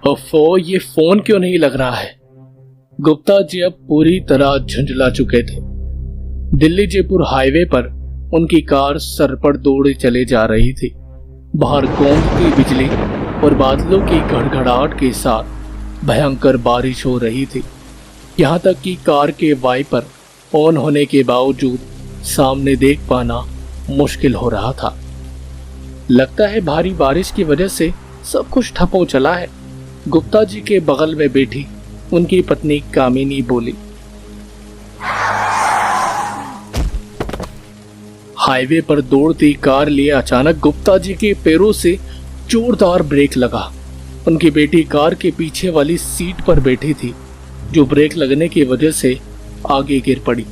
ओफो, ये फोन क्यों नहीं लग रहा है। गुप्ता जी अब पूरी तरह झुंझला चुके थे। दिल्ली जयपुर हाईवे पर उनकी कार सर पर दौड़े चले जा रही थी। बाहर गूंजती बिजली और बादलों की गड़गड़ाहट के साथ भयंकर बारिश हो रही थी। यहाँ तक कि कार के वाइपर ऑन होने के बावजूद सामने देख पाना मुश्किल हो रहा था। लगता है भारी बारिश की वजह से सब कुछ ठप हो चला है, गुप्ता जी के बगल में बैठी उनकी पत्नी कामिनी बोली। हाईवे पर दौड़ती कार लिए अचानक गुप्ता जी के पैरों से जोरदार ब्रेक लगा। उनकी बेटी कार के पीछे वाली सीट पर बैठी थी, जो ब्रेक लगने की वजह से आगे गिर पड़ी।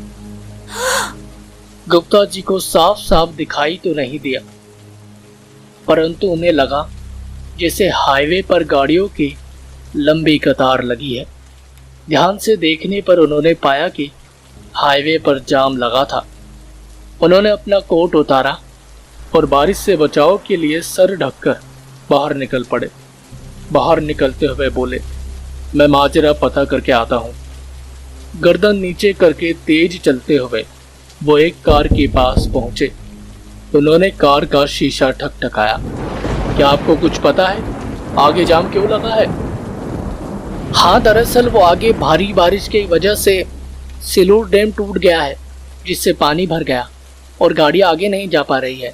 गुप्ता जी को साफ साफ दिखाई तो नहीं दिया, परंतु उन्हें लगा जैसे हाईवे पर गाड़ियों की लंबी कतार लगी है। ध्यान से देखने पर उन्होंने पाया कि हाईवे पर जाम लगा था। उन्होंने अपना कोट उतारा और बारिश से बचाव के लिए सर ढककर बाहर निकल पड़े। बाहर निकलते हुए बोले, मैं माजरा पता करके आता हूँ। गर्दन नीचे करके तेज चलते हुए वो एक कार के पास पहुंचे। उन्होंने कार का शीशा ठकठकाया। क्या आपको कुछ पता है आगे जाम क्यों लगा है? हाँ, दरअसल वो आगे भारी बारिश की वजह से सिलूर डैम टूट गया है, जिससे पानी भर गया और गाड़ी आगे नहीं जा पा रही है।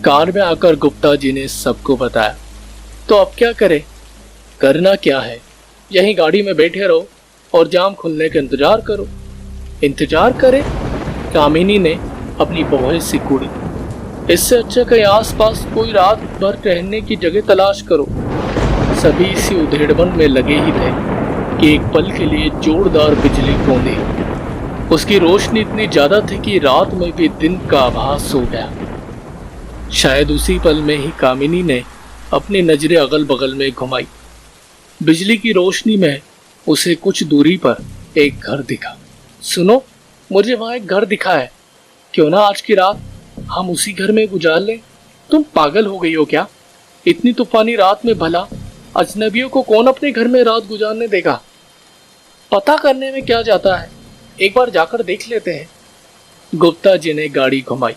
कार में आकर गुप्ता जी ने सबको बताया। तो अब क्या करें? करना क्या है, यहीं गाड़ी में बैठे रहो और जाम खुलने का इंतजार करो। इंतजार करें? कामिनी ने अपनी भौहें सिकुड़ी। इससे अच्छा कहीं आसपास कोई रात भर ठहरने की जगह तलाश करो। सभी इसी उधेड़बन में लगे ही थे कि एक पल के लिए जोरदार बिजली कौंधी। उसकी रोशनी इतनी ज्यादा थी कि रात में भी दिन का आभास हो गया। शायद उसी पल में ही कामिनी ने अपनी नजरें अगल बगल में घुमाई। बिजली की रोशनी में उसे कुछ दूरी पर एक घर दिखा। सुनो, मुझे वहां एक घर दिखा है, क्यों ना आज की रात हम उसी घर में गुजार लें। तुम पागल हो गई हो क्या? इतनी तूफानी रात में भला अजनबियों को कौन अपने घर में रात गुजारने देगा? पता करने में क्या जाता है, एक बार जाकर देख लेते हैं। गुप्ता जी ने गाड़ी घुमाई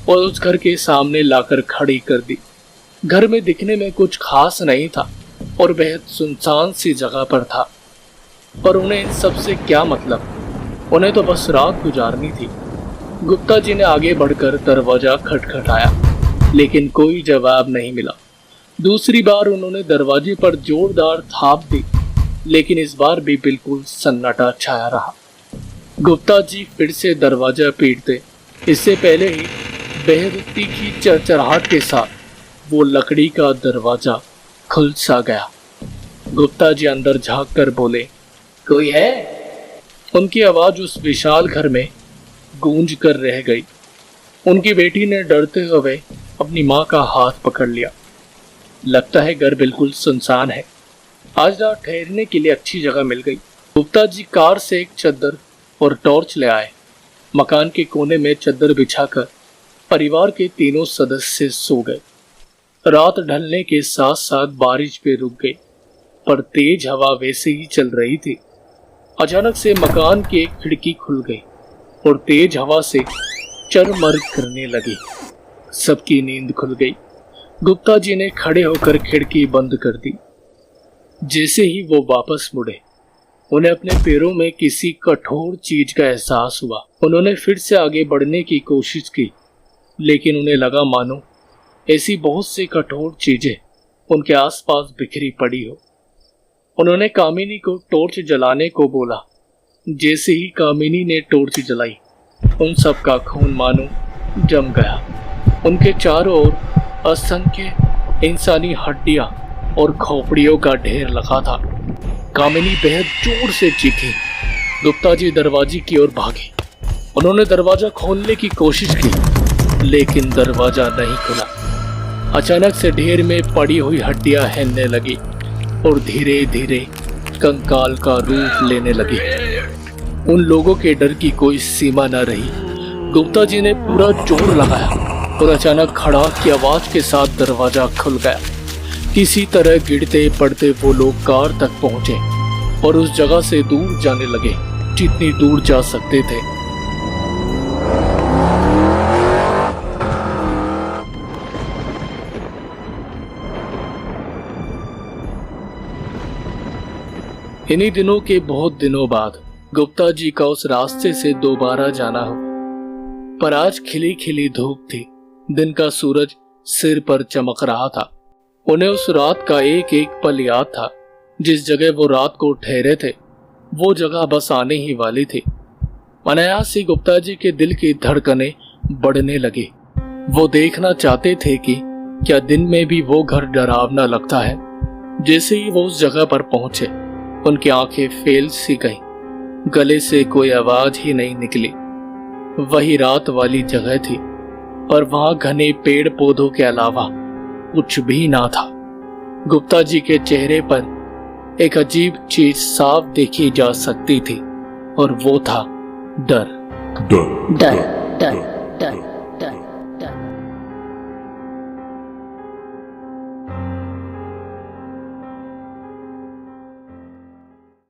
और उस घर के सामने लाकर खड़ी कर दी। घर में दिखने में कुछ खास नहीं था और बेहद सुनसान सी जगह पर था, पर उन्हें इन सबसे क्या मतलब, उन्हें तो बस रात गुजारनी थी। गुप्ता जी ने आगे बढ़कर दरवाजा खटखटाया, लेकिन कोई जवाब नहीं मिला। दूसरी बार उन्होंने दरवाजे पर जोरदार थाप दी, लेकिन इस बार भी बिल्कुल सन्नाटा छाया रहा। गुप्ता जी फिर से दरवाजा पीटते, इससे पहले ही बेहद तीखी चरचराहट के साथ वो लकड़ी का दरवाजा खुल सा गया। गुप्ता जी अंदर झांक कर बोले, कोई है? उनकी आवाज उस विशाल घर में गूंज कर रह गई। उनकी बेटी ने डरते हुए अपनी माँ का हाथ पकड़ लिया। लगता है घर बिल्कुल सुनसान है, आज रात ठहरने के लिए अच्छी जगह मिल गई। गुप्ता जी कार से एक चद्दर और टॉर्च ले आए। मकान के कोने में चद्दर बिछाकर परिवार के तीनों सदस्य सो गए। रात ढलने के साथ साथ बारिश भी रुक गई, पर तेज हवा वैसे ही चल रही थी। अचानक से मकान की एक खिड़की खुल गई और तेज हवा से चरमर करने लगी। सबकी नींद खुल गई। गुप्ता जी ने खड़े होकर खिड़की बंद कर दी। जैसे ही वो वापस मुड़े, उन्हें अपने पैरों में किसी कठोर चीज का एहसास हुआ। उन्होंने फिर से आगे बढ़ने की कोशिश की, लेकिन उन्हें लगा मानो ऐसी बहुत सी कठोर चीजें उनके आसपास बिखरी पड़ी हो। उन्होंने कामिनी को टॉर्च जलाने को बोला। जैसे ही कामिनी ने टॉर्च जलाई, उन सब का खून मानो जम गया। उनके चारों ओर असंख्य इंसानी हड्डियां और खोपड़ियों का ढेर लगा था। कामिनी बेहद जोर से चीखी। गुप्ता जी दरवाजे की ओर भागे। उन्होंने दरवाजा खोलने की कोशिश की, लेकिन दरवाजा नहीं खुला। अचानक से ढेर में पड़ी हुई हड्डियां हिलने लगी और धीरे धीरे कंकाल का रूप लेने लगी। उन लोगों के डर की कोई सीमा न रही। गुप्ता जी ने पूरा जोर लगाया और अचानक खड़ाक की आवाज के साथ दरवाजा खुल गया। किसी तरह गिरते पड़ते वो लोग कार तक पहुंचे और उस जगह से दूर जाने लगे जितनी दूर जा सकते थे। इन्हीं दिनों के बहुत दिनों बाद गुप्ता जी का उस रास्ते से दोबारा जाना हो, पर आज खिली खिली धूप थी, दिन का सूरज सिर पर चमक रहा था। उन्हें उस रात का एक एक पल याद था। जिस जगह वो रात को ठहरे थे वो जगह बस आने ही वाली थी। अनायास ही गुप्ता जी के दिल की धड़कनें बढ़ने लगी। वो देखना चाहते थे कि क्या दिन में भी वो घर डरावना लगता है। जैसे ही वो उस जगह पर पहुंचे उनकी आंखें फेल सी गईं। गले से कोई आवाज ही नहीं निकली। वही रात वाली जगह थी और वहां घने पेड़ पौधों के अलावा कुछ भी ना था। गुप्ता जी के चेहरे पर एक अजीब चीज साफ देखी जा सकती थी और वो था डर। डर डर डर डर।